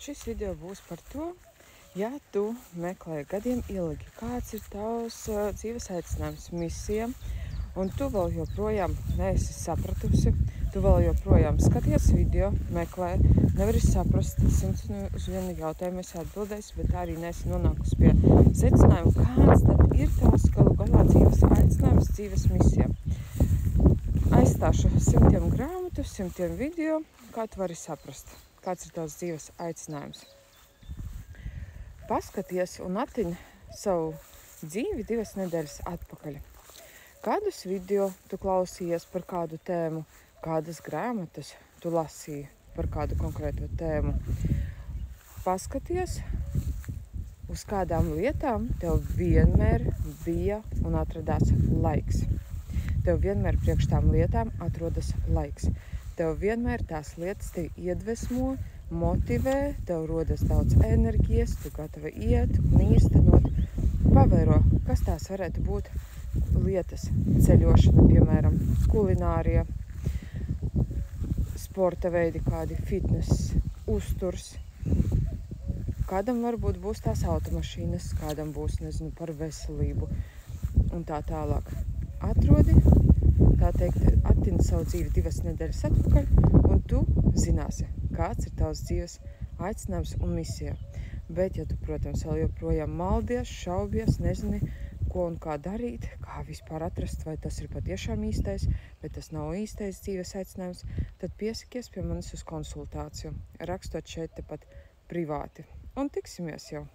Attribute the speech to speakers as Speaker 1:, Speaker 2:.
Speaker 1: šis video būs par to, ja tu meklē gadiem ilgi, kāds ir tavs dzīves aicinājums, misija, un tu vēl joprojām neesi sapratusi, tu vēl joprojām skaties video, meklē, nevari saprast 100 uz vienu jautājumu esi atbildējis, bet arī neesi nonākusi pie secinājuma, kāds tad ir tavs galu galā dzīves aicinājums, dzīves misija. Aizstāšu 100 grāmatu, 100 video, kā tu vari saprast, kāds ir tavs dzīves aicinājums. Paskaties un attiņ savu dzīvi 2 nedēļas atpakaļ. Kādus video tu klausījies par kādu tēmu, kādas grāmatas tu lasīji par kādu konkrētu tēmu. Paskaties, uz kādām lietām tev vienmēr bija un atradās laiks. Tev vienmēr priekš tām lietām atrodas laiks. Tev vienmēr tās lietas tevi iedvesmo, motivē, tev rodas daudz enerģijas, tu gatava iet un īstenot. Pavēro, kas tās varētu būt lietas, ceļošana, piemēram, kulinārija, sporta veidi, kādi fitness, uzturs. Kādam varbūt būs tās automašīnas, kādam būs, nezinu, par veselību un tā tālāk. Atrodi, tā teikt, attiņ savu dzīvi 2 nedēļas atpakaļ, un tu zināsi, kāds ir tavs dzīves aicinājums un misija. Bet, ja tu, protams, vēl joprojām maldies, šaubies, nezini, ko un kā darīt, kā vispār atrast, vai tas ir patiešām īstais, vai tas nav īstais dzīves aicinājums, tad piesakies pie manis uz konsultāciju, rakstot šeit tepat privāti. Un tiksimies jau!